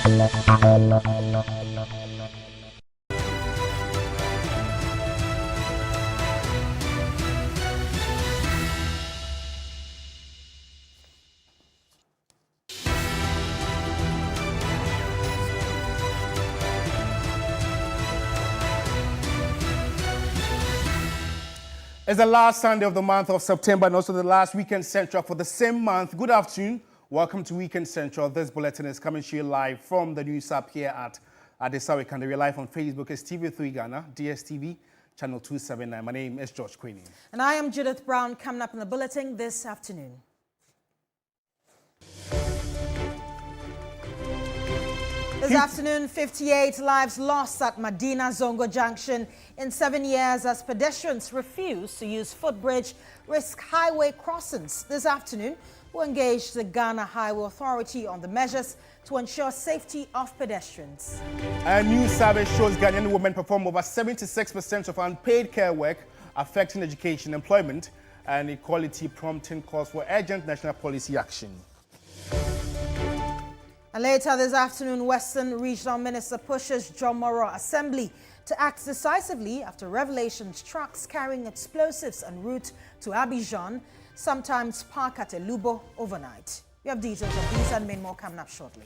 It's the last Sunday of the month of September and also the last Weekend Central for the same month. Good afternoon. Welcome to Weekend Central. This bulletin is coming to you live from the news app here at Adesawe Kanda. We're live on Facebook. It's TV3 Ghana, DSTV, channel 279. My name is George Kwaning. And I am Judith Brown, coming up in the bulletin this afternoon. This afternoon, 58 lives lost at Medina Zongo Junction in 7 years as pedestrians refuse to use footbridge, risk highway crossings. This afternoon, we engaged the Ghana Highway Authority on the measures to ensure safety of pedestrians. A new survey shows Ghanaian women perform over 76% of unpaid care work, affecting education, employment, and equality, prompting calls for urgent national policy action. And later this afternoon, Western Regional Minister pushes Jomoro Assembly to act decisively after revelations trucks carrying explosives en route to Abidjan sometimes park at Elubo overnight. We have details of these and many more coming up shortly.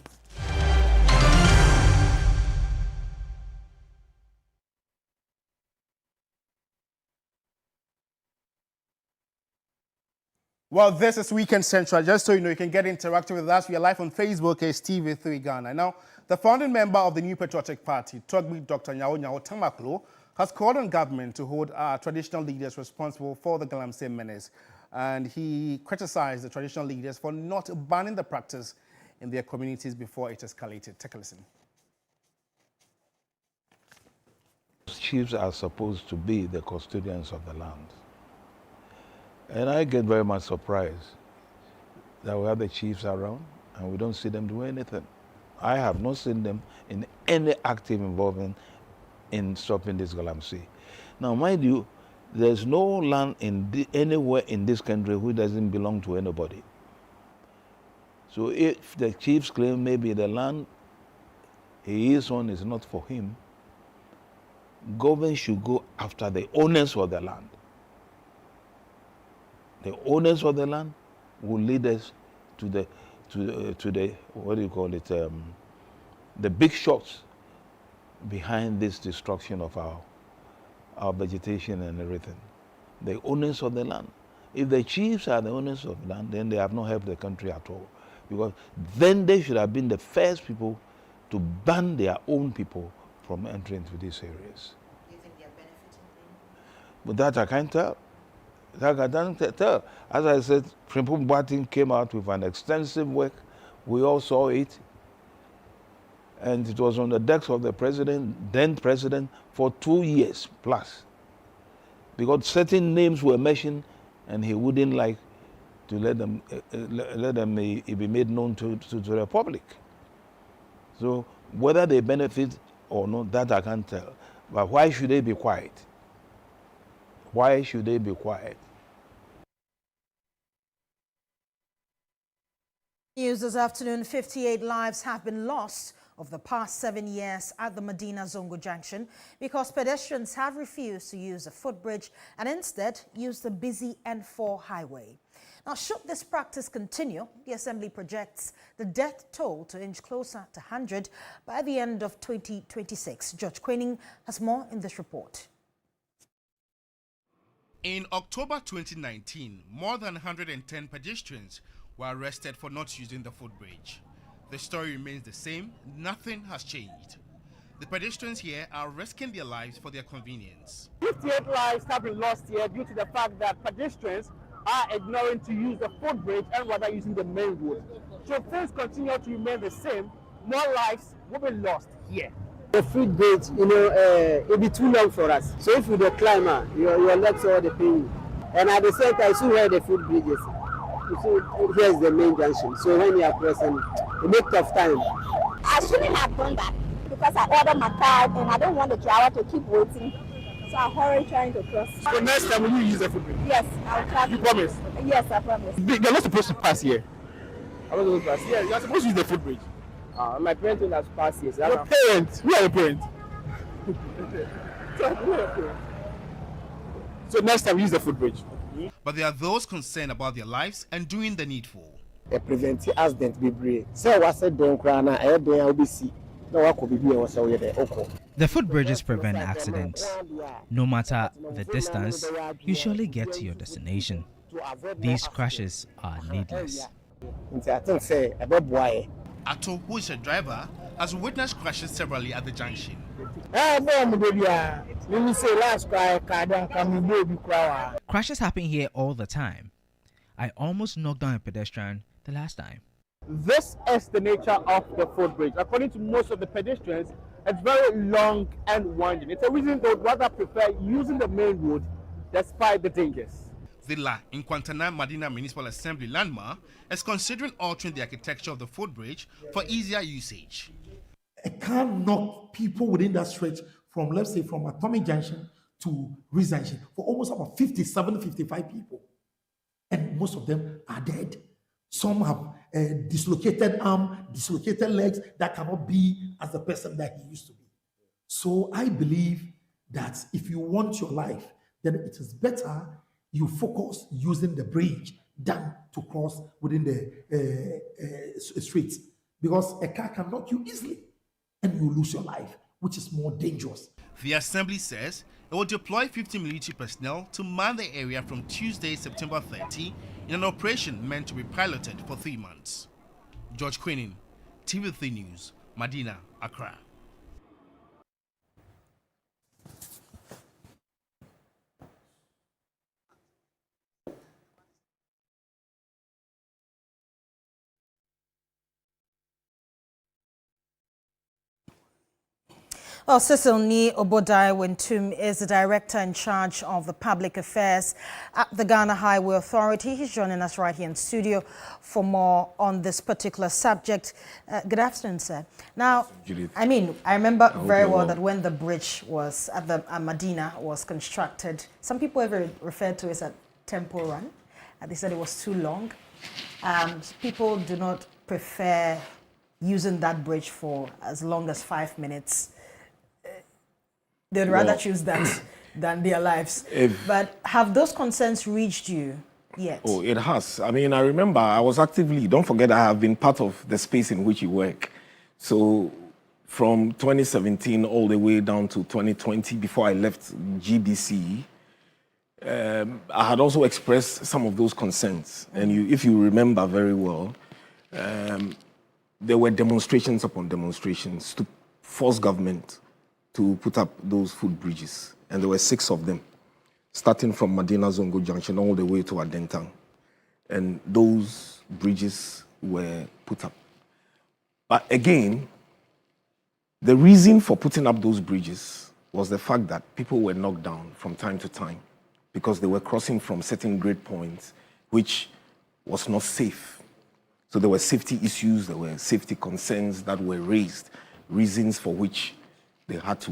Well, this is Weekend Central. Just so you know, you can get interactive with us. We are live on Facebook. It's TV3 Ghana. Now, the founding member of the New Patriotic Party, Togbi Dr. Nyao Tamaklo, has called on government to hold traditional leaders responsible for the galamsey menace. And he criticized the traditional leaders for not banning the practice in their communities before it escalated. Take a listen. Chiefs are supposed to be the custodians of the land. And I get very much surprised that we have the chiefs around and we don't see them do anything. I have not seen them in any active involvement in stopping this galamsey. Now, mind you, there's no land anywhere in this country which doesn't belong to anybody. So if the chiefs claim maybe the land he is on is not for him, government should go after the owners of the land. The owners of the land will lead us to the what do you call it, the big shots behind this destruction of our vegetation and everything. The owners of the land. If the chiefs are the owners of the land, then they have not helped the country at all. Because then they should have been the first people to ban their own people from entering to these areas. Do you think they are benefiting? But that I can't tell. As I said, Bulletin came out with an extensive work. We all saw it. And it was on the decks of the then president, for 2 years plus. Because certain names were mentioned and he wouldn't like to let them be made known to the public. So whether they benefit or not, that I can't tell. But why should they be quiet? Why should they be quiet? News this afternoon, 58 lives have been lost over the past 7 years at the Medina Zongo Junction because pedestrians have refused to use a footbridge and instead use the busy N4 highway. Now, should this practice continue, the Assembly projects the death toll to inch closer to 100 by the end of 2026. George Kwaning has more in this report. In October 2019, more than 110 pedestrians were arrested for not using the footbridge. The story remains the same. Nothing has changed. The pedestrians here are risking their lives for their convenience. 58 lives have been lost here due to the fact that pedestrians are ignoring to use the footbridge and rather using the main road. So if things continue to remain the same, more lives will be lost here. The footbridge, it'll be too long for us. So if you're the climber, your legs are the pain. And at the same time, see where the footbridge is. So here's the main junction. So when you are pressing, it makes tough time. I shouldn't have done that because I ordered my card and I don't want the driver to keep waiting. So I hurry trying to cross. So next time will you use the footbridge? Yes, I'll try. You promise? Yes, I promise. You're not supposed to pass here. I was supposed to pass. Yeah, you're supposed to use the footbridge. My parents own as past years. Your parents? Who are your parents? So next time use the footbridge. But there are those concerned about their lives and doing the needful. A prevent accident be brave. So what said don't cry now, I don't be see. No one could be was so The footbridges prevent accidents. No matter the distance, you surely get to your destination. These crashes are needless. I think say a bad boy. Ato, who is a driver, has witnessed crashes severally at the junction. Crashes happen here all the time. I almost knocked down a pedestrian the last time. This is the nature of the footbridge. According to most of the pedestrians, it's very long and winding. It's a reason they would rather prefer using the main road despite the dangers. Villa in Kwantana Madina Municipal Assembly landmark is considering altering the architecture of the footbridge for easier usage. I can't knock people within that stretch from, let's say, from Atomic Junction to Reese Junction for almost about 57, 55 people. And most of them are dead. Some have dislocated arm, dislocated legs that cannot be as the person that he used to be. So I believe that if you want your life, then it is better you focus using the bridge than to cross within the streets, because a car can knock you easily and you lose your life, which is more dangerous. The assembly says it will deploy 50 military personnel to man the area from Tuesday, September 30, in an operation meant to be piloted for 3 months. George Kwaning, TV3 News, Medina, Accra. Well, Cecil Ni Obodai Wintum is the director in charge of the public affairs at the Ghana Highway Authority. He's joining us right here in studio for more on this particular subject. Good afternoon, sir. Now, Judith. I remember very well that when the bridge was at the Medina was constructed, some people ever referred to it as a tempo run. They said it was too long. People do not prefer using that bridge for as long as 5 minutes. They'd rather choose that than their lives. But have those concerns reached you yet? Oh, it has. I remember I was actively, don't forget I have been part of the space in which you work. So from 2017 all the way down to 2020, before I left GBC, I had also expressed some of those concerns. And if you remember very well, there were demonstrations upon demonstrations to force government to put up those footbridges, and there were 6 of them, starting from Medina Zongo Junction all the way to Adentang, and those bridges were put up. But again, the reason for putting up those bridges was the fact that people were knocked down from time to time because they were crossing from certain grade points, which was not safe. So there were safety issues, there were safety concerns that were raised, reasons for which they had to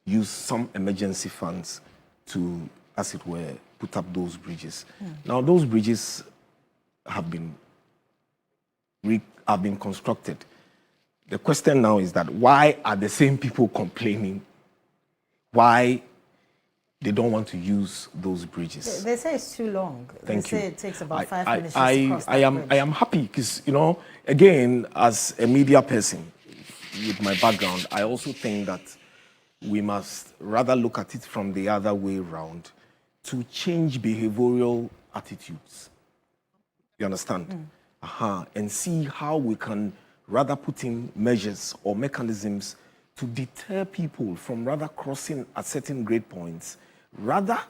use some emergency funds to, as it were, put up those bridges. Now, those bridges have been constructed. The question now is that why are the same people complaining why they don't want to use those bridges? They say it's too long. Thank they you. say it takes about 5 minutes to cross I am happy because, again, as a media person, with my background, I also think that we must rather look at it from the other way around to change behavioral attitudes. You understand? And see how we can rather put in measures or mechanisms to deter people from rather crossing at certain grade points, rather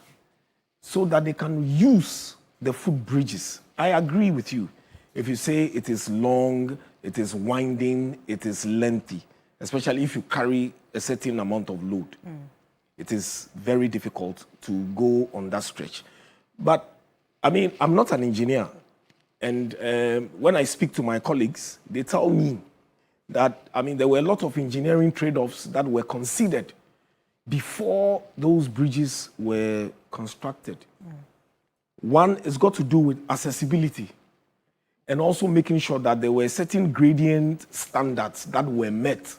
so that they can use the footbridges. I agree with you. If you say it is long, it is winding, it is lengthy, especially if you carry a certain amount of load. It is very difficult to go on that stretch. But, I'm not an engineer. And when I speak to my colleagues, they tell me that, there were a lot of engineering trade-offs that were considered before those bridges were constructed. One has got to do with accessibility. and also making sure that there were certain gradient standards that were met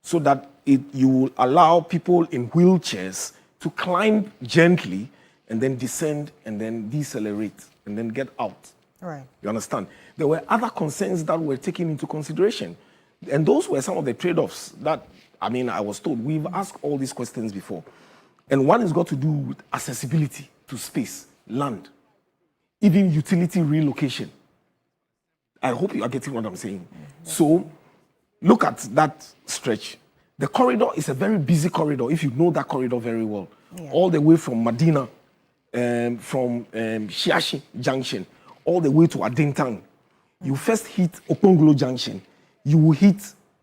so that you will allow people in wheelchairs to climb gently and then descend and then decelerate and then get out. Right. You understand? There were other concerns that were taken into consideration. And those were some of the trade-offs that, I mean, I was told. We've asked all these questions before. And one has got to do with accessibility to space, land, even utility relocation. I hope you are getting what I'm saying. So look at that stretch. The corridor is a very busy corridor, if you know that corridor very well. Yeah. All the way from Medina, from Shiashi Junction, all the way to Adintang. You first hit Okongolo Junction. You will hit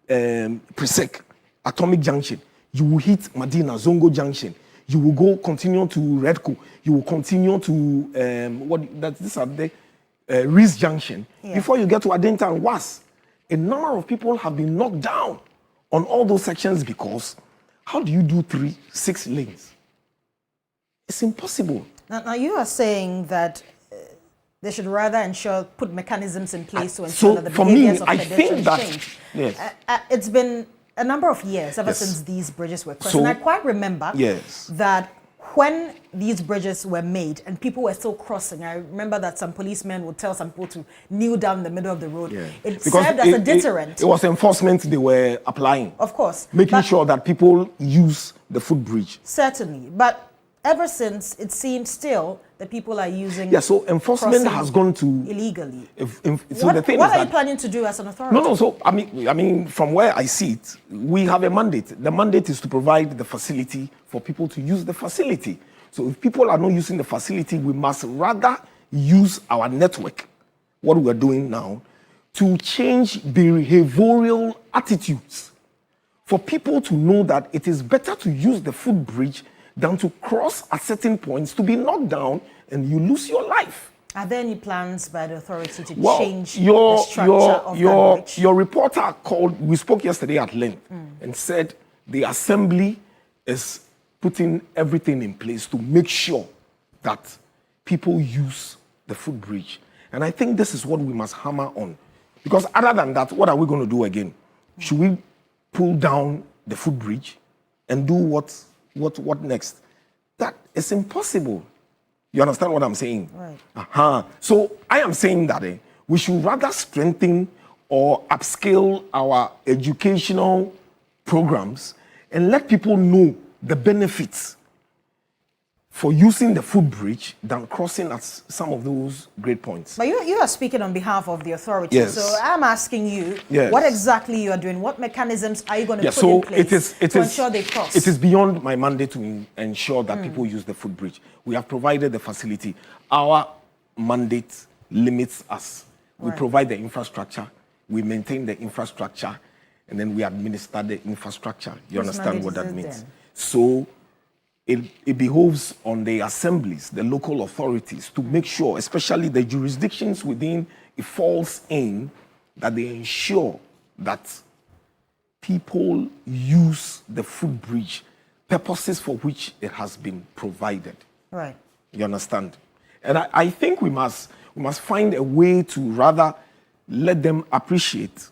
Presec, Atomic Junction. You will hit Medina, Zongo Junction. You will go continue to Redco. You will continue to these are the Reese Junction. Yeah. Before you get to Adenta and Was, a number of people have been knocked down on all those sections because how do you do 6 lanes? It's impossible. Now you are saying that they should rather put mechanisms in place to ensure that the behaviors of pedestrians change. Yes. It's been a number of years ever since these bridges were crossed. And I quite remember that when these bridges were made and people were still crossing, I remember that some policemen would tell some people to kneel down in the middle of the road. Yeah. It served as a deterrent. It was enforcement they were applying. Of course. Making sure that people use the footbridge. Certainly. But ever since, it seems still that people are using. Yeah, so enforcement has gone to illegally. What are you planning to do as an authority? No. So I mean, from where I see it, we have a mandate. The mandate is to provide the facility for people to use the facility. So if people are not using the facility, we must rather use our network, what we are doing now, to change behavioral attitudes for people to know that it is better to use the footbridge than to cross at certain points, to be knocked down, and you lose your life. Are there any plans by the authority to change the structure of that bridge? Your reporter called, we spoke yesterday at length, and said the assembly is putting everything in place to make sure that people use the footbridge. And I think this is what we must hammer on. Because other than that, what are we going to do again? Should we pull down the footbridge and do what next? That is impossible. You understand what I'm saying? Right. So I am saying that we should rather strengthen or upscale our educational programs and let people know the benefits for using the footbridge than crossing at some of those great points. But you are speaking on behalf of the authority. Yes. So I'm asking you, what exactly you are doing? What mechanisms are you going to put in place to ensure they cross? It is beyond my mandate to ensure that people use the footbridge. We have provided the facility. Our mandate limits us. We provide the infrastructure, we maintain the infrastructure, and then we administer the infrastructure. You understand what that means? Then? So it behoves on the assemblies, the local authorities, to make sure, especially the jurisdictions within it falls in, that they ensure that people use the footbridge, purposes for which it has been provided. Right. You understand? And I think we must find a way to rather let them appreciate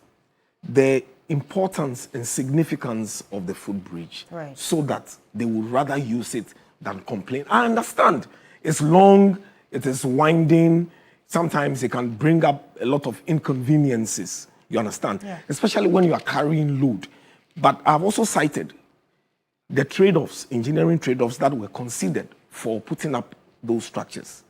the importance and significance of the footbridge, so that they would rather use it than complain. I understand it's long, it is winding, sometimes it can bring up a lot of inconveniences, you understand? Yeah. Especially when you are carrying load. But I've also cited the trade-offs, engineering trade-offs that were considered for putting up those structures,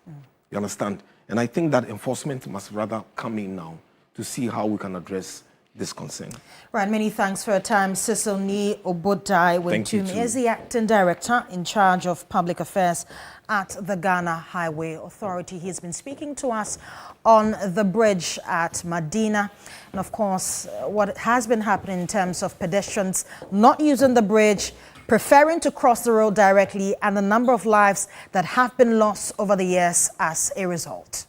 you understand? And I think that enforcement must rather come in now to see how we can address this concern. Right, many thanks for your time. Cecil Ni Obodai Wintum is the Acting Director in charge of Public Affairs at the Ghana Highway Authority. He's been speaking to us on the bridge at Medina. And of course, what has been happening in terms of pedestrians not using the bridge, preferring to cross the road directly, and the number of lives that have been lost over the years as a result.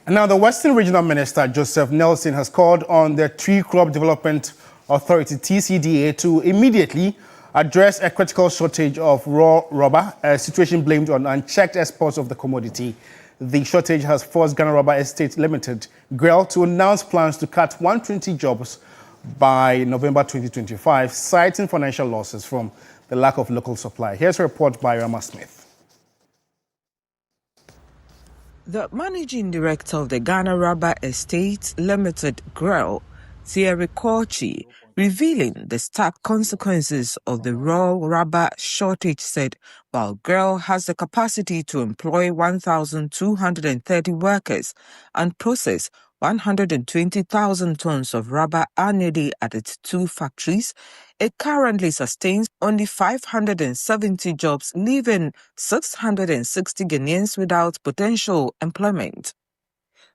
And now the Western Regional Minister, Joseph Nelson, has called on the Tree Crop Development Authority, TCDA, to immediately address a critical shortage of raw rubber, a situation blamed on unchecked exports of the commodity. The shortage has forced Ghana Rubber Estates Limited, GREL, to announce plans to cut 120 jobs by November 2025, citing financial losses from the lack of local supply. Here's a report by Rama Smith. The managing director of the Ghana Rubber Estates Limited, GREL, Thierry Korchi, revealing the stark consequences of the raw rubber shortage, said while GREL has the capacity to employ 1,230 workers and process 120,000 tons of rubber annually at its 2 factories, it currently sustains only 570 jobs, leaving 660 Ghanaians without potential employment.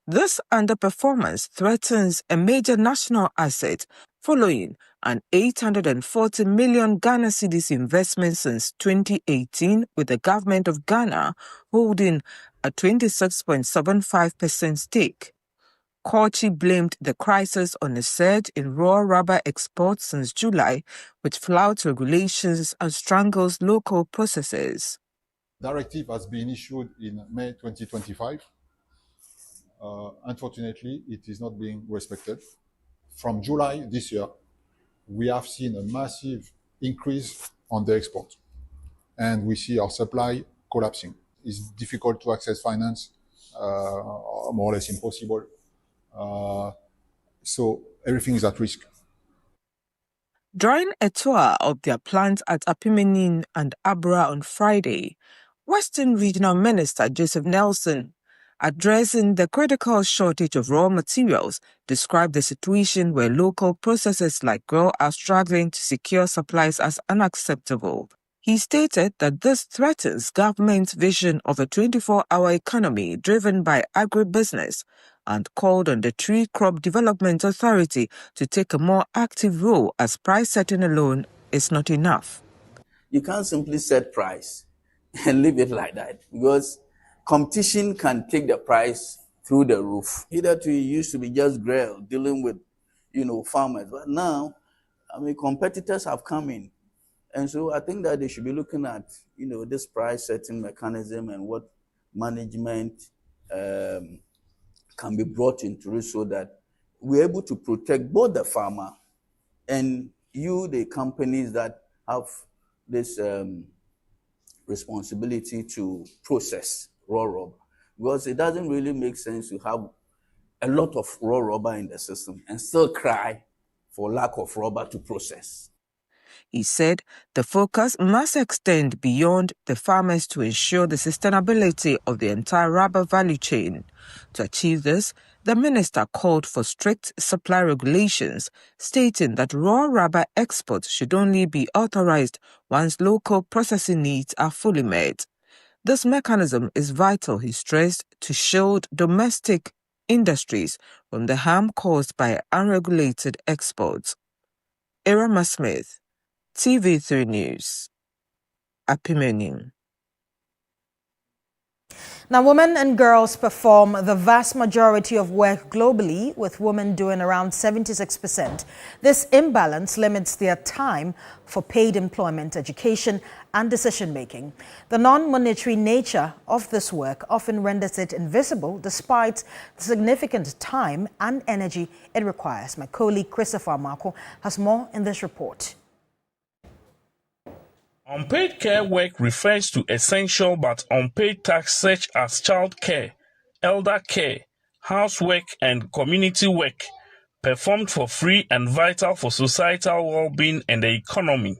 This underperformance threatens a major national asset following an 840 million Ghana cedis investment since 2018, with the government of Ghana holding a 26.75% stake. Korchi blamed the crisis on a surge in raw rubber exports since July, which flouts regulations and strangles local processes. Directive has been issued in May 2025. Unfortunately, it is not being respected. From July this year, we have seen a massive increase on the export, and we see our supply collapsing. It's difficult to access finance, more or less impossible. So everything is at risk. During a tour of their plants at Apimenin and Abra on Friday, Western Regional Minister Joseph Nelson, addressing the critical shortage of raw materials, described the situation where local processors like GREL are struggling to secure supplies as unacceptable. He stated that this threatens government's vision of a 24-hour economy driven by agribusiness, and called on the Tree Crop Development Authority to take a more active role, as price setting alone is not enough. You can't simply set price and leave it like that, because competition can take the price through the roof. Hitherto it used to be just GREL dealing with, farmers, but now, competitors have come in. And so I think that they should be looking at, this price setting mechanism and what management can be brought into it, so that we're able to protect both the farmer and the companies that have this responsibility to process raw rubber. Because it doesn't really make sense to have a lot of raw rubber in the system and still cry for lack of rubber to process. He said the focus must extend beyond the farmers to ensure the sustainability of the entire rubber value chain. To achieve this, the minister called for strict supply regulations, stating that raw rubber exports should only be authorized once local processing needs are fully met. This mechanism is vital, he stressed, to shield domestic industries from the harm caused by unregulated exports. Irama Smith, TV3 News, Apimenin. Now, women and girls perform the vast majority of work globally, with women doing around 76%. This imbalance limits their time for paid employment, education, and decision-making. The non-monetary nature of this work often renders it invisible, despite the significant time and energy it requires. My colleague Christopher Marco has more in this report. Unpaid care work refers to essential but unpaid tasks such as child care, elder care, housework, and community work, performed for free and vital for societal well-being and the economy.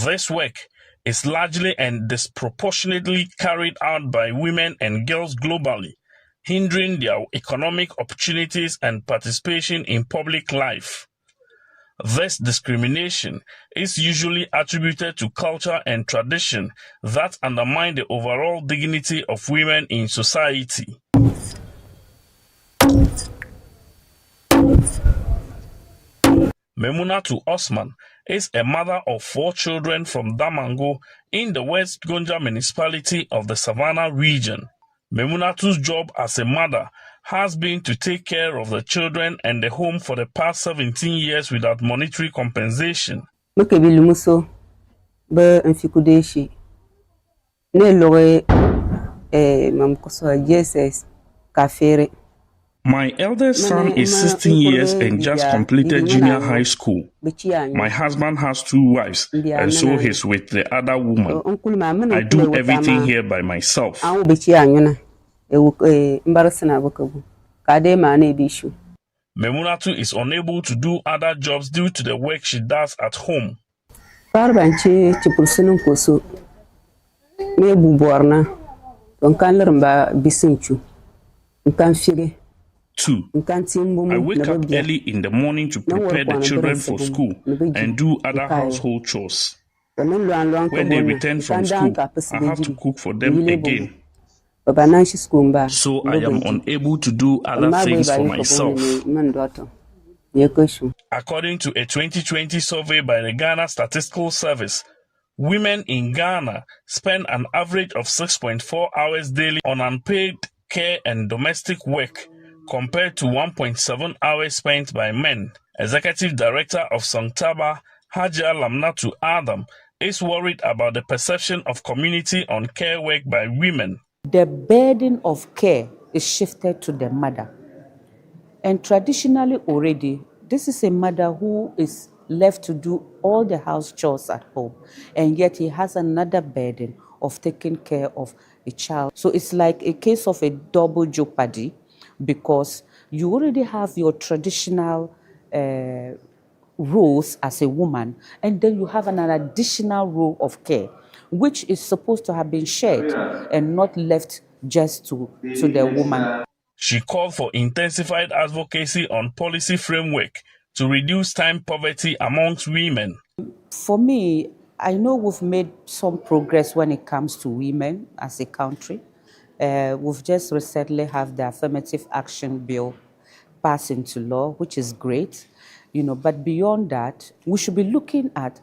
This work is largely and disproportionately carried out by women and girls globally, hindering their economic opportunities and participation in public life. This discrimination is usually attributed to culture and tradition that undermine the overall dignity of women in society. Memunatu Osman is a mother of 4 children from Damango in the West Gonja municipality of the Savannah region. Memunatu's job as a mother has been to take care of the children and the home for the past 17 years without monetary compensation. Jesus Kafere. My eldest son is 16 years and just completed junior high school. My husband has 2 wives, and so he's with the other woman. I do everything here by myself. Memunatu is unable to do other jobs due to the work she does at home. Two, I wake up early in the morning to prepare the children for school and do other household chores. When they return from school, I have to cook for them again. So I am unable to do other things for myself. According to a 2020 survey by the Ghana Statistical Service, women in Ghana spend an average of 6.4 hours daily on unpaid care and domestic work, compared to 1.7 hours spent by men. Executive Director of Songtaba, Haja Lamnatu Adam, is worried about the perception of community on care work by women. The burden of care is shifted to the mother. And traditionally already, this is a mother who is left to do all the house chores at home, and yet he has another burden of taking care of a child. So it's like a case of a double jeopardy, because you already have your traditional roles as a woman, and then you have an additional role of care, which is supposed to have been shared and not left just to the woman. She called for intensified advocacy on policy framework to reduce time poverty amongst women. For me, I know we've made some progress when it comes to women as a country. We've just recently have the affirmative action bill passed into law, which is great, but beyond that, we should be looking at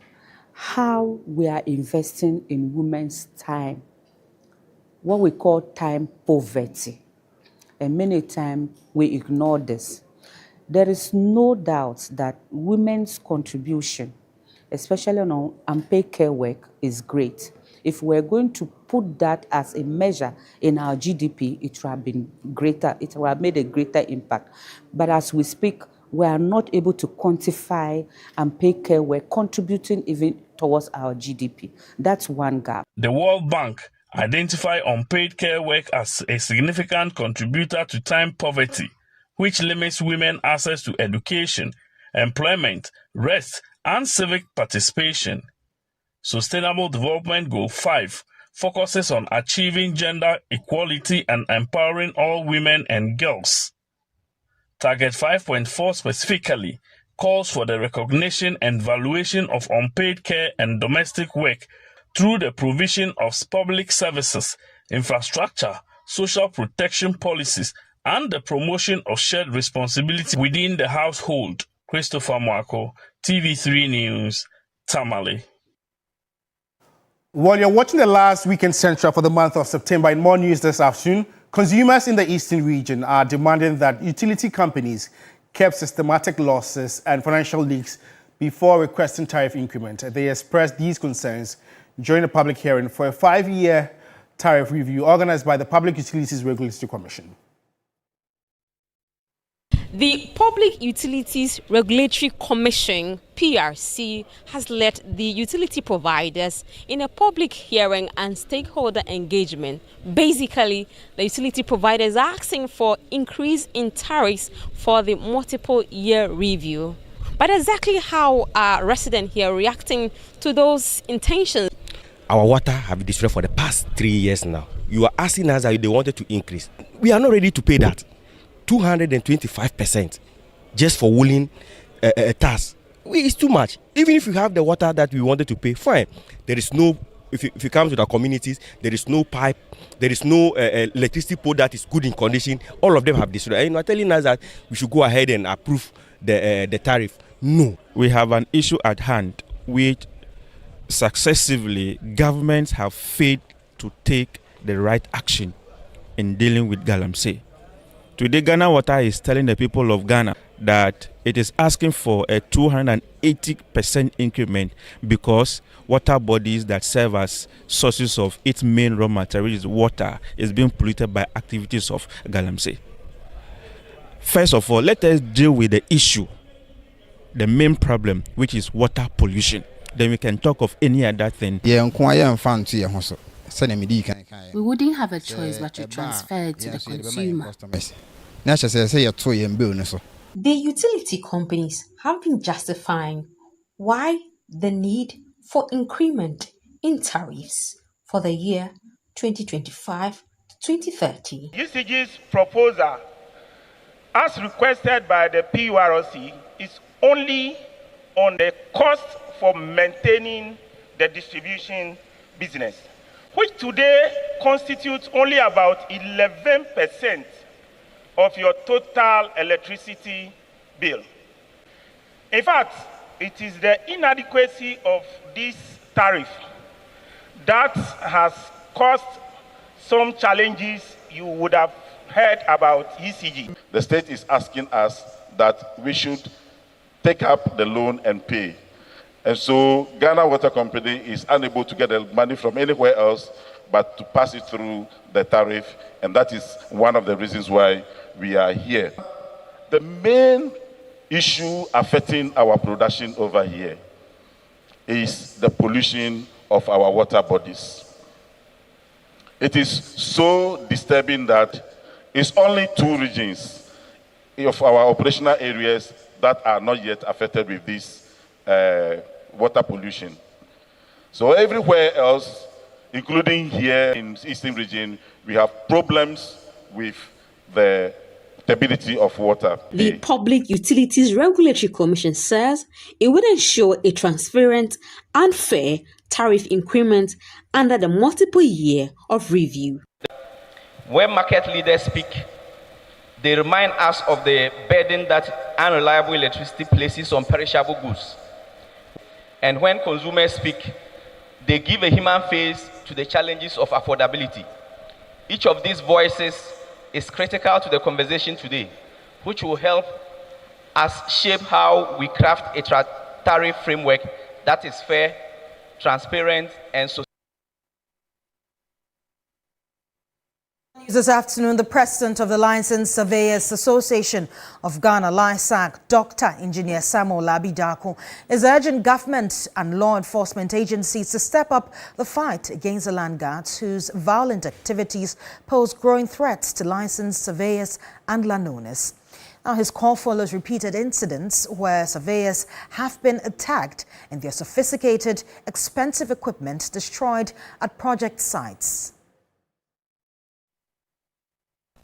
how we are investing in women's time, what we call time poverty. And many times we ignore this. There is no doubt that women's contribution, especially on unpaid care work, is great. If we're going to put that as a measure in our GDP, it would have been greater, it would have made a greater impact. But as we speak, we are not able to quantify unpaid care work contributing even towards our GDP. That's one gap. The World Bank identified unpaid care work as a significant contributor to time poverty, which limits women's access to education, employment, rest, and civic participation. Sustainable Development Goal 5 focuses on achieving gender equality and empowering all women and girls. Target 5.4 specifically calls for the recognition and valuation of unpaid care and domestic work through the provision of public services, infrastructure, social protection policies, and the promotion of shared responsibility within the household. Christopher Mwako, TV3 News, Tamale. While you're watching the last weekend central for the month of September, in more news this afternoon, consumers in the eastern region are demanding that utility companies keep systematic losses and financial leaks before requesting tariff increment. They expressed these concerns during a public hearing for a 5-year tariff review organized by the Public Utilities Regulatory Commission. The Public Utilities Regulatory Commission, PRC, has led the utility providers in a public hearing and stakeholder engagement. Basically, the utility providers are asking for increase in tariffs for the multiple year review. But exactly how are residents here reacting to those intentions? Our water have been destroyed for the past 3 years now. You are asking us that they wanted to increase. We are not ready to pay that. 225% just for wooling a task. It's too much. Even if you have the water that we wanted to pay, fine. There is no, if you come to our communities, there is no pipe, there is no electricity pole that is good in condition. All of them have destroyed. And you are telling us that we should go ahead and approve the tariff. No. We have an issue at hand which successively governments have failed to take the right action in dealing with galamsey. Today, Ghana Water is telling the people of Ghana that it is asking for a 280 80% increment because water bodies that serve as sources of its main raw material, which is water, is being polluted by activities of galamsey. First of all, let us deal with the issue, the main problem, which is water pollution. Then we can talk of any other thing. We wouldn't have a choice but to transfer it to the consumer. The utility companies have been justifying why the need for increment in tariffs for the year 2025 to 2030. UCG's proposal, as requested by the PURC, is only on the cost for maintaining the distribution business, which today constitutes only about 11% of your total electricity bill. In fact, it is the inadequacy of this tariff that has caused some challenges you would have heard about ECG. The state is asking us that we should take up the loan and pay. And so Ghana Water Company is unable to get the money from anywhere else but to pass it through the tariff, and that is one of the reasons why we are here. The main issue affecting our production over here is the pollution of our water bodies. It is so disturbing that it's only 2 regions of our operational areas that are not yet affected with this water pollution. So everywhere else, including here in the Eastern region, we have problems with the stability of water. The Public Utilities Regulatory Commission says it would ensure a transparent and fair tariff increment under the multiple year of review. When market leaders speak, they remind us of the burden that unreliable electricity places on perishable goods. And when consumers speak, they give a human face to the challenges of affordability. Each of these voices is critical to the conversation today, which will help us shape how we craft a tariff framework that is fair, transparent, and sustainable. This afternoon, the president of the Licensed Surveyors Association of Ghana, LISAG, Dr. Engineer Samuel Labidako, is urging government and law enforcement agencies to step up the fight against the land guards whose violent activities pose growing threats to licensed surveyors and landowners. Now, his call follows repeated incidents where surveyors have been attacked and their sophisticated, expensive equipment destroyed at project sites.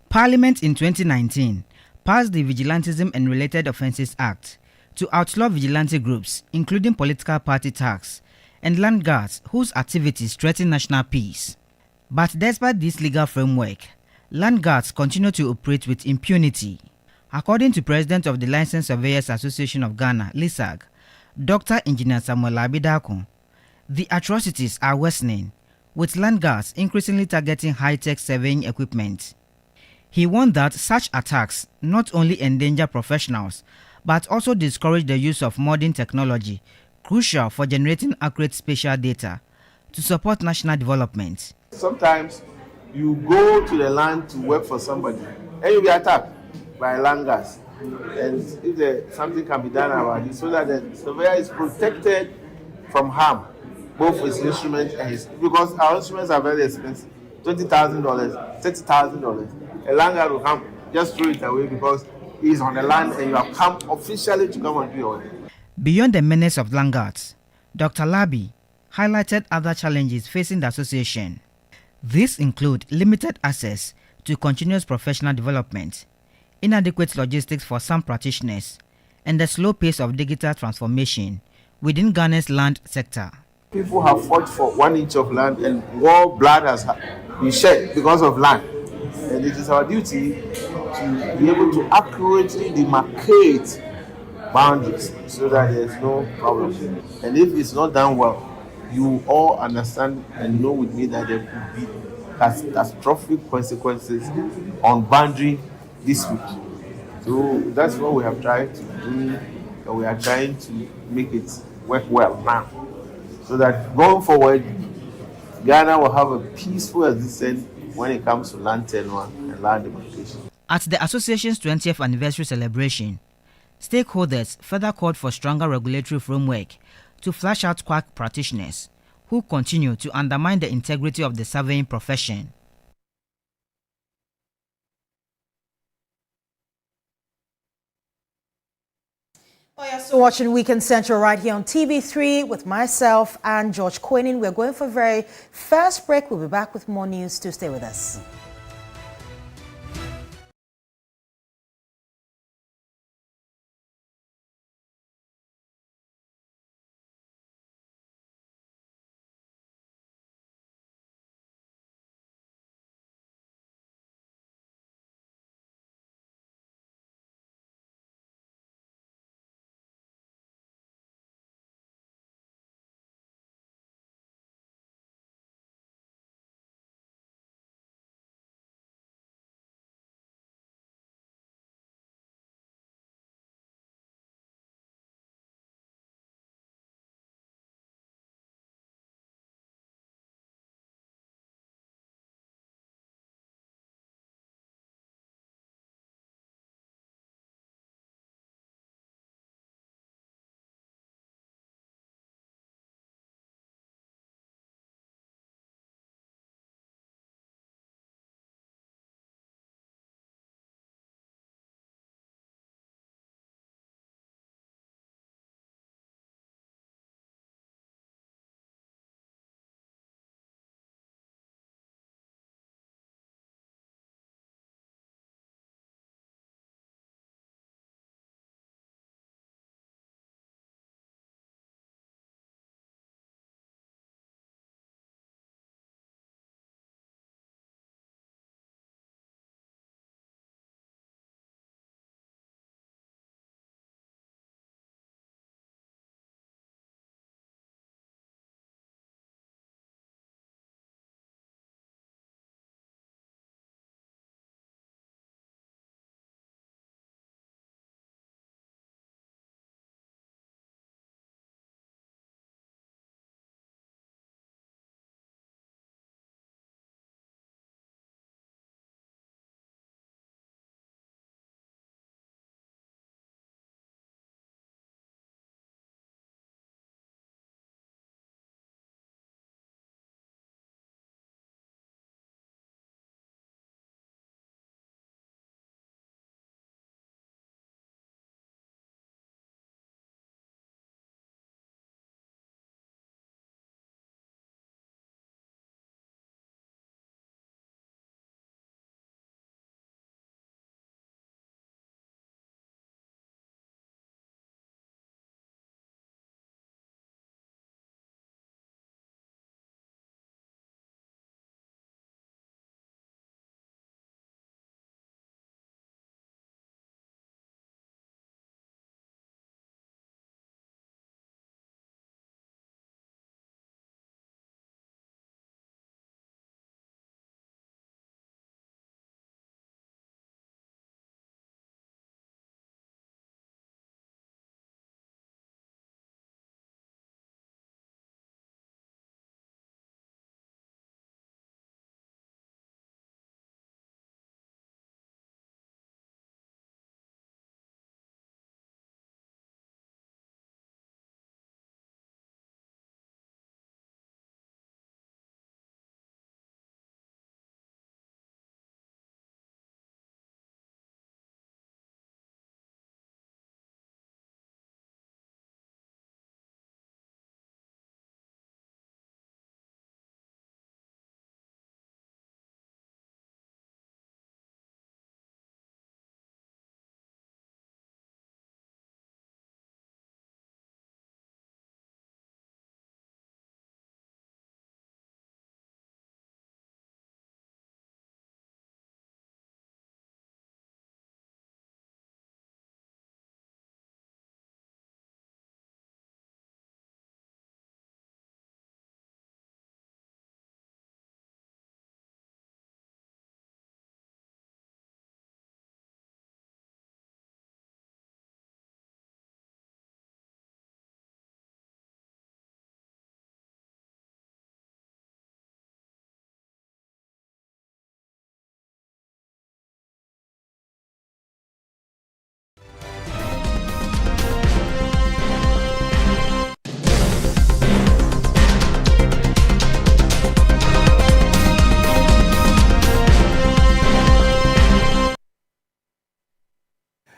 Parliament in 2019 passed the Vigilantism and Related Offences Act to outlaw vigilante groups, including political party thugs and land guards whose activities threaten national peace. But despite this legal framework, land guards continue to operate with impunity. According to President of the Licensed Surveyors Association of Ghana, LISAG, Dr. Engineer Samuel Labidako, the atrocities are worsening, with land guards increasingly targeting high-tech surveying equipment. He warned that such attacks not only endanger professionals, but also discourage the use of modern technology, crucial for generating accurate spatial data to support national development. Sometimes you go to the land to work for somebody, and you'll be attacked by land guards. And if something can be done about it, so that the surveyor is protected from harm, both his instruments and his, because our instruments are very expensive, $20,000, $30,000. A land guard will come, just throw it away because he's on the land and you have come officially to come and do your work. Beyond the menace of land guards, Dr. Labi highlighted other challenges facing the association. These include limited access to continuous professional development, inadequate logistics for some practitioners, and the slow pace of digital transformation within Ghana's land sector. People have fought for 1 inch of land and more blood has been shed because of land. And it is our duty to be able to accurately demarcate boundaries so that there is no problem. And if it's not done well, you all understand and know with me that there could be catastrophic consequences on boundary dispute. So that's what we have tried to do and we are trying to make it work well now, so that going forward, Ghana will have a peaceful existence when it comes to land tenure and land demarcation. At the association's 20th anniversary celebration, stakeholders further called for stronger regulatory framework to flush out quack practitioners who continue to undermine the integrity of the surveying profession. Oh, you're still watching Weekend Central right here on TV3 with myself and George Kwaning. We're going for a very first break. We'll be back with more news, to stay with us.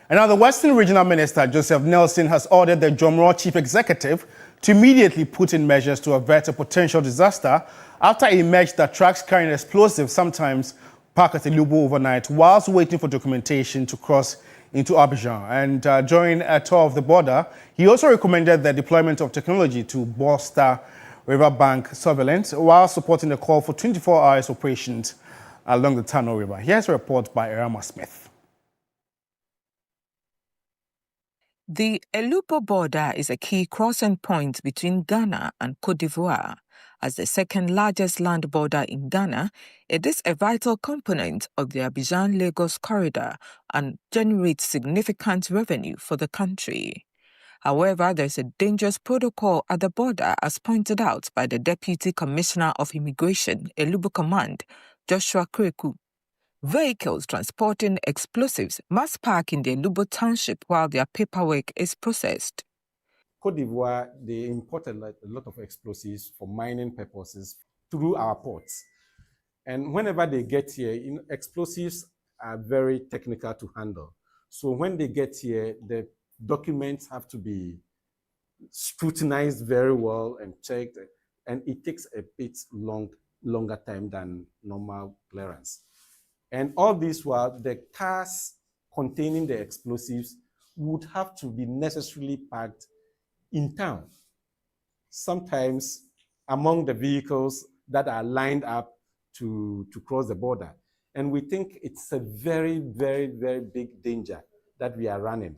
And now the Western Regional Minister, Joseph Nelson, has ordered the Jomro Chief Executive to immediately put in measures to avert a potential disaster after it emerged that trucks carrying explosives sometimes park at Elubo overnight whilst waiting for documentation to cross into Abidjan. And during a tour of the border, he also recommended the deployment of technology to bolster riverbank surveillance while supporting the call for 24 hours operations along the Tano River. Here's a report by Erama Smith. The Elubo border is a key crossing point between Ghana and Côte d'Ivoire. As the second largest land border in Ghana, it is a vital component of the Abidjan-Lagos corridor and generates significant revenue for the country. However, there's a dangerous protocol at the border, as pointed out by the Deputy Commissioner of Immigration, Elubo Command, Joshua Kweku. Vehicles transporting explosives must park in the Elubo township while their paperwork is processed. Côte d'Ivoire, they import a lot of explosives for mining purposes through our ports. And whenever they get here, explosives are very technical to handle. So when they get here, the documents have to be scrutinized very well and checked, and it takes a bit longer time than normal clearance. And all this while the cars containing the explosives would have to be necessarily parked in town, sometimes among the vehicles that are lined up to cross the border. And we think it's a very, very, very big danger that we are running.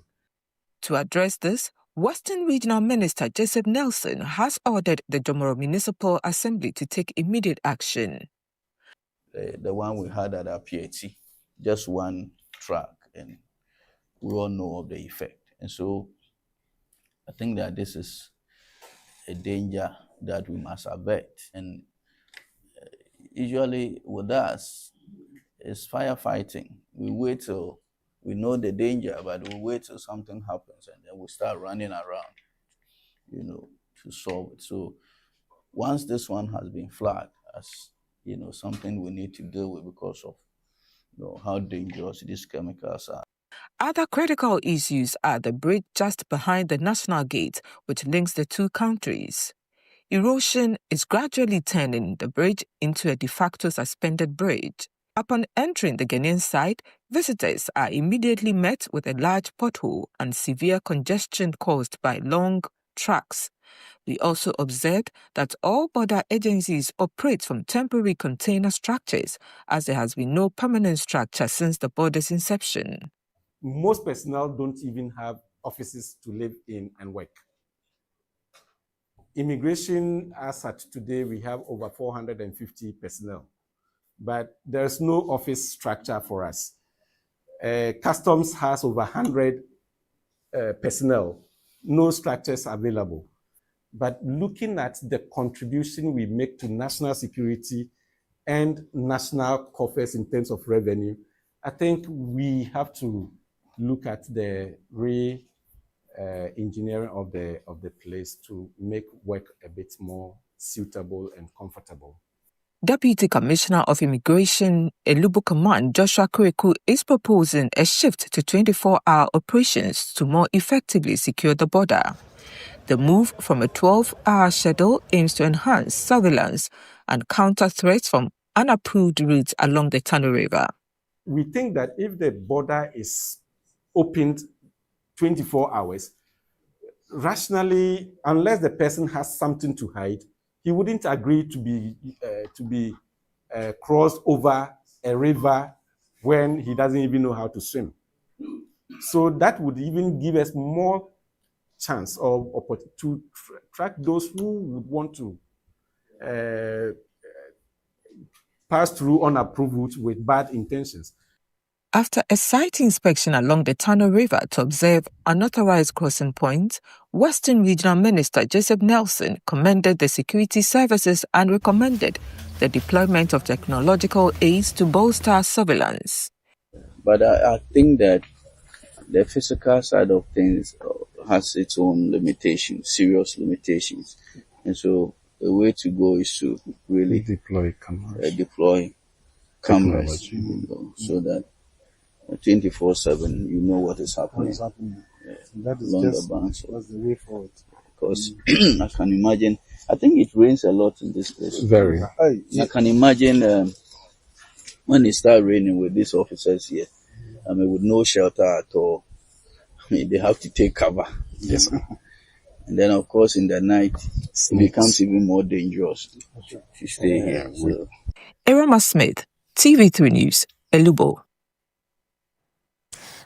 To address this, Western Regional Minister Joseph Nelson has ordered the Jomoro Municipal Assembly to take immediate action. The one we had at our PAT, just one truck, and we all know of the effect. And so I think that this is a danger that we must avert. And usually with us, it's firefighting. We wait till we know the danger, but we wait till something happens and then we start running around, to solve it. So once this one has been flagged as something we need to deal with because of how dangerous these chemicals are. Other critical issues are the bridge just behind the National Gate, which links the two countries. Erosion is gradually turning the bridge into a de facto suspended bridge. Upon entering the Ghanaian side, visitors are immediately met with a large pothole and severe congestion caused by long trucks. We also observed that all border agencies operate from temporary container structures, as there has been no permanent structure since the border's inception. Most personnel don't even have offices to live in and work. Immigration, as at today, we have over 450 personnel, but there's no office structure for us. Customs has over 100 personnel, no structures available. But looking at the contribution we make to national security and national coffers in terms of revenue, I think we have to look at the engineering of the place to make work a bit more suitable and comfortable. Deputy Commissioner of Immigration, Elubo Command, Joshua Kweku, is proposing a shift to 24-hour operations to more effectively secure the border. The move from a 12-hour schedule aims to enhance surveillance and counter threats from unapproved routes along the Tano River. We think that if the border is opened 24 hours, rationally, unless the person has something to hide, he wouldn't agree to be crossed over a river when he doesn't even know how to swim. So that would even give us more chance of to track those who would want to pass through unapproved routes with bad intentions. After a site inspection along the Tano River to observe unauthorized crossing points, Western Regional Minister Joseph Nelson commended the security services and recommended the deployment of technological aids to bolster surveillance. But I think that the physical side of things has its own limitations, serious limitations. And so the way to go is to really deploy cameras, so that 24/7. You know what is happening. What is happening? Yeah. That is Along just the banks. that's the way forward. Because I can imagine. I think it rains a lot in this place. Very. I can imagine when it starts raining with these officers here. I mean, with no shelter at all. I mean, they have to take cover. Yes. And then, of course, in the night, it becomes even more dangerous to stay here. So. Irama Smith, TV3 News, Elubo.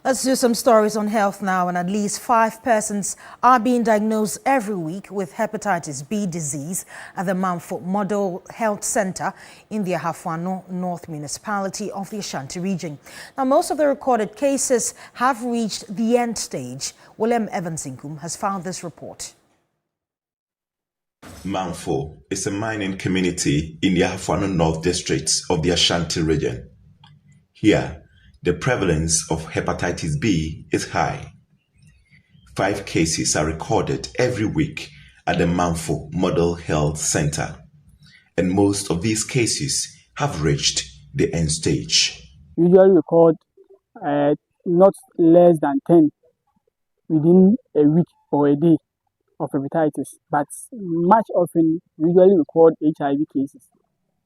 Let's do some stories on health now, and at least 5 persons are being diagnosed every week with hepatitis B disease at the Manfo Model Health Center in the Ahafo North Municipality of the Ashanti region. Now, most of the recorded cases have reached the end stage. William Evansinkum has found this report. Manfo is a mining community in the Ahafo North District of the Ashanti region. Here, the prevalence of hepatitis B is high. 5 cases are recorded every week at the Manfo Model Health Center, and most of these cases have reached the end stage. Usually record not less than 10 within a week or a day of hepatitis, but much often usually record HIV cases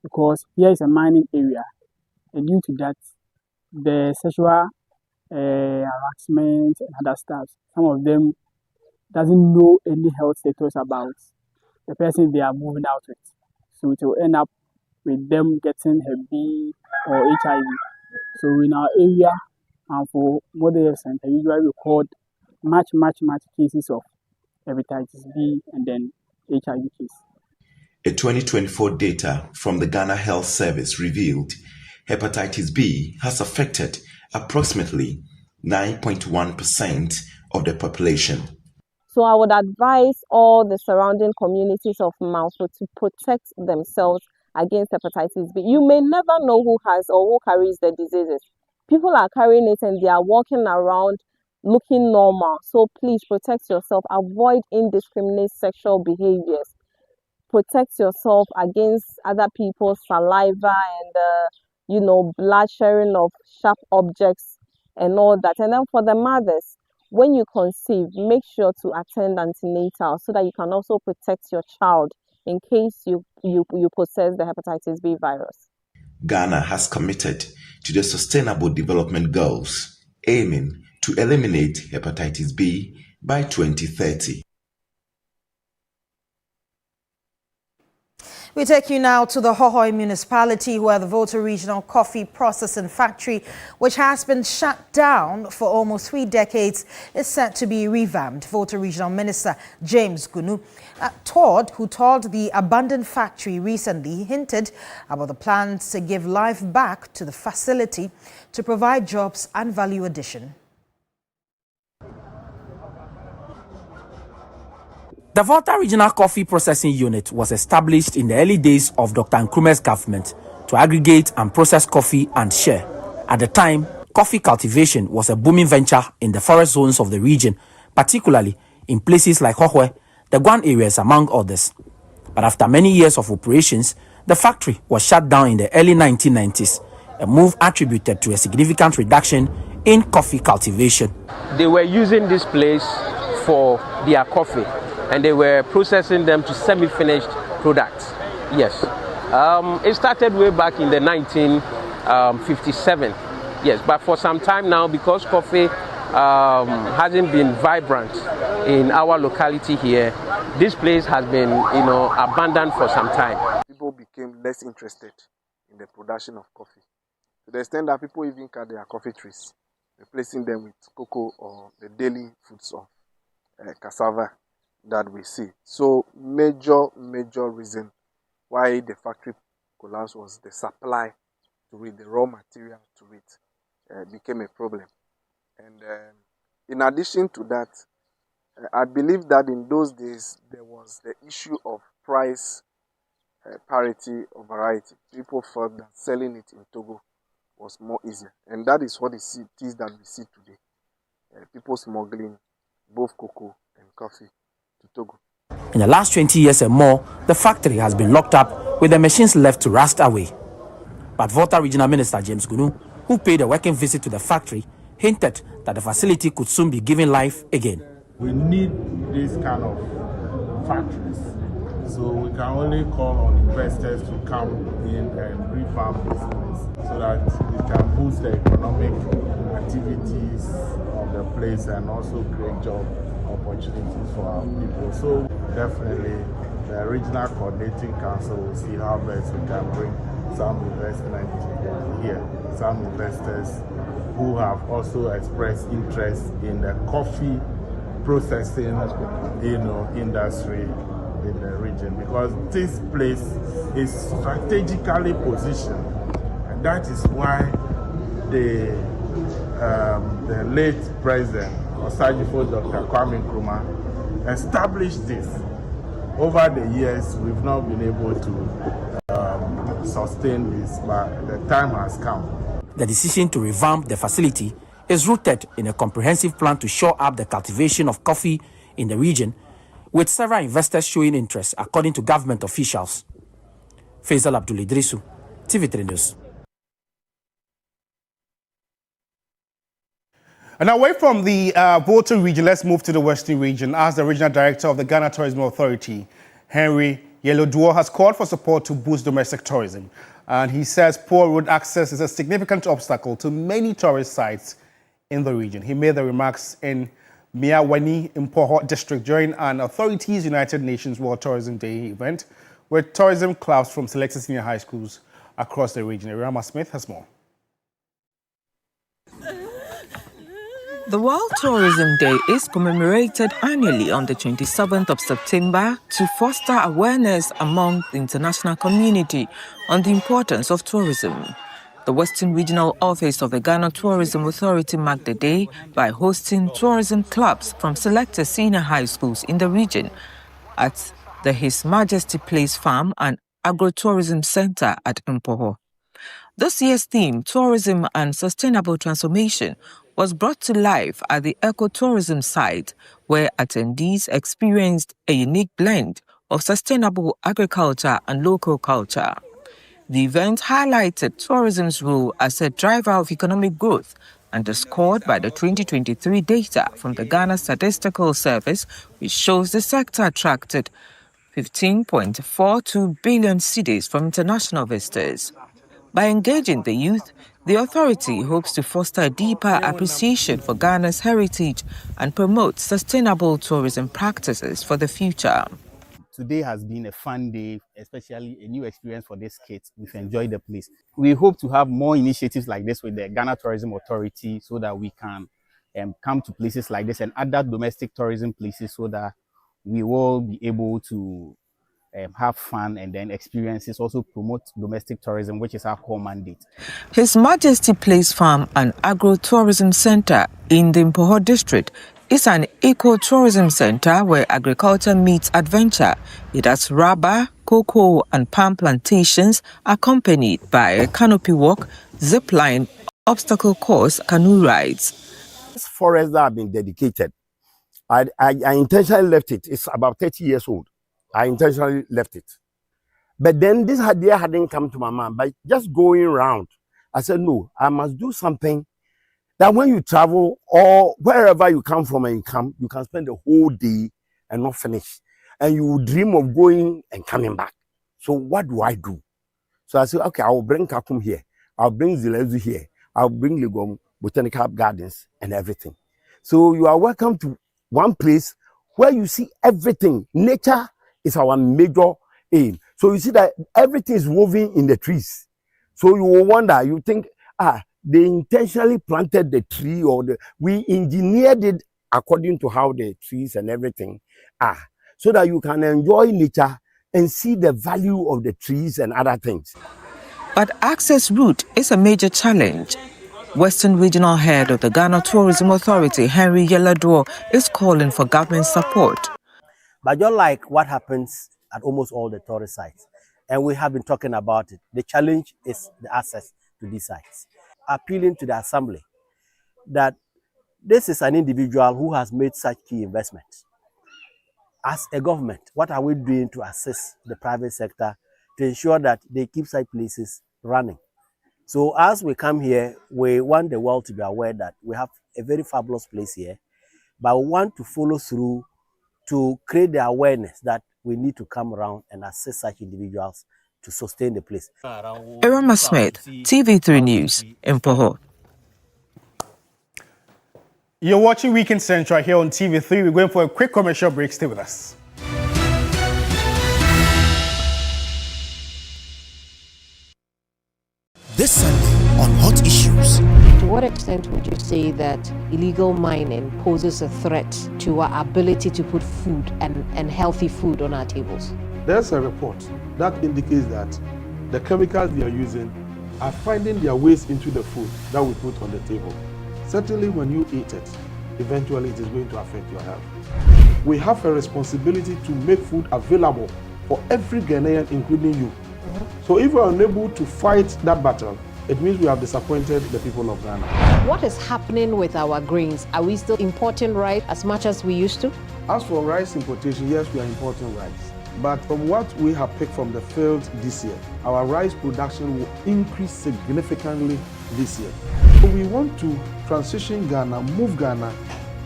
because here is a mining area, and due to that, the sexual harassment and other stuff, some of them doesn't know any health status about the person they are moving out with. So it will end up with them getting Hep B or HIV. So in our area, and for Model Health Center, usually record much cases of hepatitis B and then HIV case. A 2024 data from the Ghana Health Service revealed hepatitis B has affected approximately 9.1% of the population. So I would advise all the surrounding communities of Manfo to protect themselves against hepatitis B. You may never know who has or who carries the diseases. People are carrying it and they are walking around looking normal. So please protect yourself. Avoid indiscriminate sexual behaviors. Protect yourself against other people's saliva and blood sharing of sharp objects and all that. And then for the mothers, when you conceive, make sure to attend antenatal so that you can also protect your child in case you possess the hepatitis B virus. Ghana has committed to the Sustainable Development Goals, aiming to eliminate hepatitis B by 2030. We take you now to the Hohoe municipality, where the Volta Regional Coffee Processing Factory, which has been shut down for almost 3 decades, is set to be revamped. Volta Regional Minister James Gunu who toured the abandoned factory recently, hinted about the plans to give life back to the facility to provide jobs and value addition. The Volta Regional Coffee Processing Unit was established in the early days of Dr. Nkrumah's government to aggregate and process coffee and share. At the time, coffee cultivation was a booming venture in the forest zones of the region, particularly in places like Hohoe, the Guan areas, among others. But after many years of operations, the factory was shut down in the early 1990s, a move attributed to a significant reduction in coffee cultivation. They were using this place for their coffee, and they were processing them to semi-finished products. Yes. It started way back in the 1957. Yes, but for some time now, because coffee hasn't been vibrant in our locality here, this place has been, abandoned for some time. People became less interested in the production of coffee, to the extent that people even cut their coffee trees, replacing them with cocoa or the daily foods of cassava that we see. So major reason why the factory collapsed was the supply to it, the raw material to it became a problem. And in addition to that, I believe that in those days there was the issue of price parity or variety. People felt that selling it in Togo was more easier, and that is what it is that we see today. People smuggling both cocoa and coffee to Togo. In the last 20 years and more, the factory has been locked up with the machines left to rust away. But Volta Regional Minister James Gunu who paid a working visit to the factory, hinted that the facility could soon be given life again. We need this kind of factories. So we can only call on investors to come in and revamp this place so that it can boost the economic activities of the place and also create job opportunities for our people. So definitely the regional coordinating council will see how best we can bring some investment here, some investors who have also expressed interest in the coffee processing, industry in the region, because this place is strategically positioned, and that is why the late president, Osajifo Dr. Kwaning Judith, established this. Over the years, we've not been able to sustain this, but the time has come. The decision to revamp the facility is rooted in a comprehensive plan to shore up the cultivation of coffee in the region, with several investors showing interest, according to government officials. Faisal Abdul Idrisu, TV3 News. And away from the Bulletin region, let's move to the Western region, as the regional director of the Ghana Tourism Authority, Henry Elubo, has called for support to boost domestic tourism. And he says poor road access is a significant obstacle to many tourist sites in the region. He made the remarks in Miawani Impoho district during an Authorities United Nations World Tourism Day event with tourism clubs from selected senior high schools across the region. Irama Smith has more. The World Tourism Day is commemorated annually on the 27th of September to foster awareness among the international community on the importance of tourism. The Western Regional Office of the Ghana Tourism Authority marked the day by hosting tourism clubs from selected senior high schools in the region at the His Majesty Place Farm and Agro-Tourism Center at Mpoho. This year's theme, Tourism and Sustainable Transformation, was brought to life at the ecotourism site, where attendees experienced a unique blend of sustainable agriculture and local culture. The event highlighted tourism's role as a driver of economic growth, underscored by the 2023 data from the Ghana Statistical Service, which shows the sector attracted 15.42 billion cedis from international visitors. By engaging the youth, the authority hopes to foster a deeper appreciation for Ghana's heritage and promote sustainable tourism practices for the future. Today has been a fun day, especially a new experience for these kids. We've enjoyed the place. We hope to have more initiatives like this with the Ghana Tourism Authority so that we can come to places like this and other domestic tourism places so that we will be able to have fun and then experiences, also promote domestic tourism, which is our core mandate. His Majesty Place Farm and Agro-Tourism Center in the Mpoho district is an eco-tourism center where agriculture meets adventure. It has rubber, cocoa and palm plantations accompanied by a canopy walk, zip line, obstacle course, canoe rides. This forest that have been dedicated, I intentionally left it. It's about 30 years old. I intentionally left it. But then this idea hadn't come to my mind. By just going around, I said, no, I must do something that when you travel or wherever you come from and you can spend the whole day and not finish. And you will dream of going and coming back. So what do I do? So I said, okay, I will bring Kakum here. I'll bring Zilezu here. I'll bring Legom Botanical Gardens and everything. So you are welcome to one place where you see everything. Nature is our major aim. So you see that everything is woven in the trees. So you will wonder, you think, they intentionally planted the tree we engineered it according to how the trees and everything are. So that you can enjoy nature and see the value of the trees and other things. But access route is a major challenge. Western Regional Head of the Ghana Tourism Authority, Henry Elubo, is calling for government support. But just like what happens at almost all the tourist sites, and we have been talking about it, the challenge is the access to these sites. Appealing to the Assembly that this is an individual who has made such key investments. As a government, what are we doing to assist the private sector to ensure that they keep such places running? So as we come here, we want the world to be aware that we have a very fabulous place here, but we want to follow through to create the awareness that we need to come around and assist such individuals to sustain the place. Irama Smith, TV3 News, in Poho. You're watching Weekend Central here on TV3. We're going for a quick commercial break. Stay with us. This Sunday on Hot Issues. To what extent would you say that illegal mining poses a threat to our ability to put food and healthy food on our tables? There's a report that indicates that the chemicals they are using are finding their ways into the food that we put on the table. Certainly when you eat it, eventually it is going to affect your health. We have a responsibility to make food available for every Ghanaian, including you. So if we are unable to fight that battle, it means we have disappointed the people of Ghana. What is happening with our grains? Are we still importing rice as much as we used to? As for rice importation, yes, we are importing rice. But from what we have picked from the field this year, our rice production will increase significantly this year. So we want to transition Ghana, move Ghana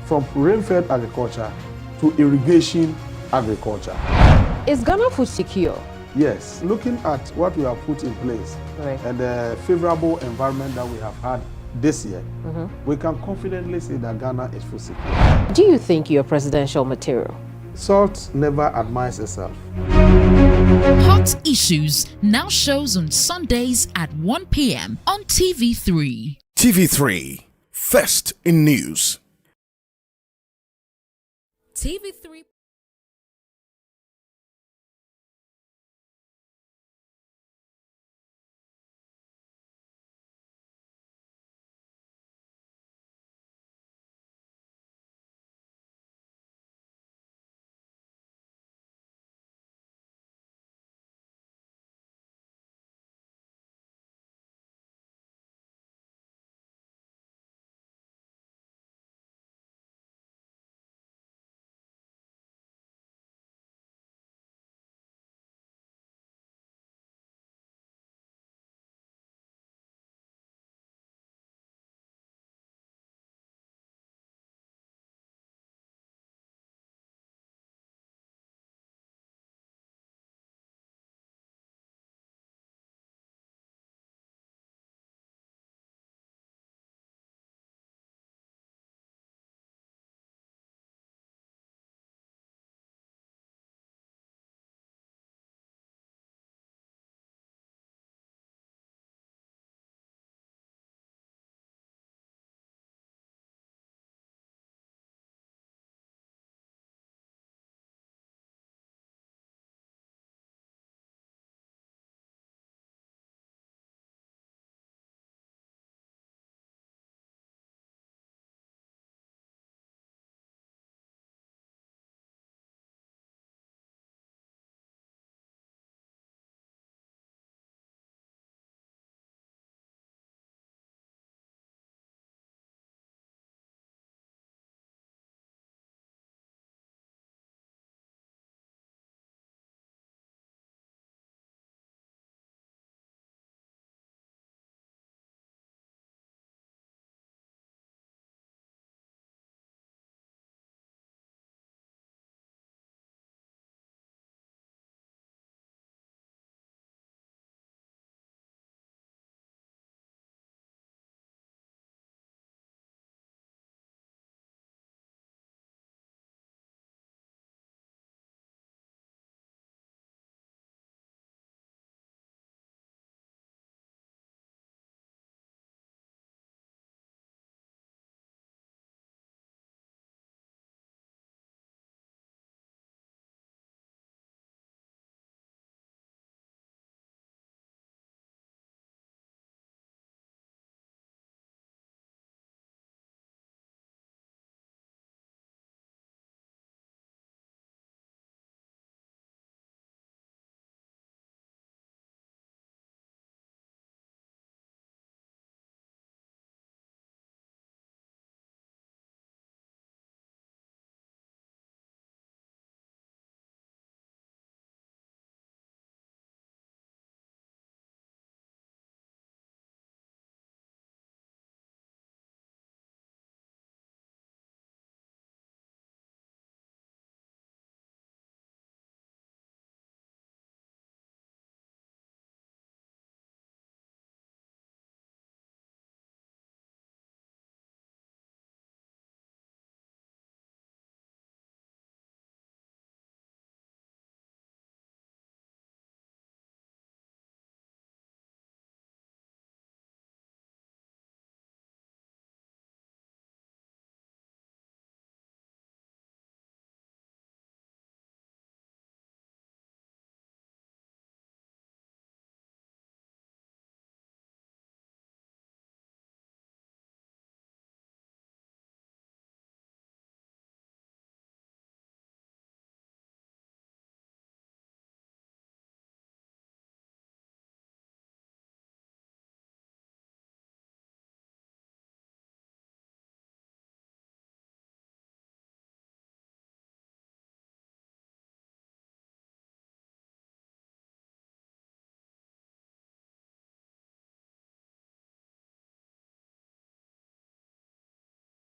from rain-fed agriculture to irrigation agriculture. Is Ghana food secure? Yes, looking at what we have put in place and the favorable environment that we have had this year, we can confidently say that Ghana is food secure. Do you think you're presidential material? Salt never admires itself. Hot Issues now shows on Sundays at 1 p.m. on TV3. TV3, first in news. TV3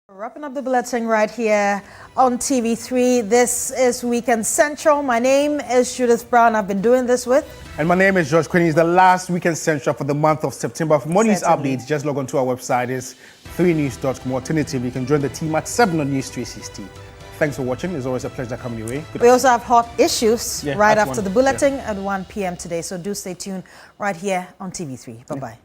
Wrapping up the bulletin right here on TV3. This is Weekend Central. My name is Judith Brown. I've been doing this with. And my name is George Kwaning. It's the last Weekend Central for the month of September. For more news updates, just log on to our website. It's 3news.com. Alternatively, you can join the team at 7 on News 360. Thanks for watching. It's always a pleasure coming your way. We also have hot issues right after 1. the bulletin at 1 p.m. today. So do stay tuned right here on TV3. Bye-bye.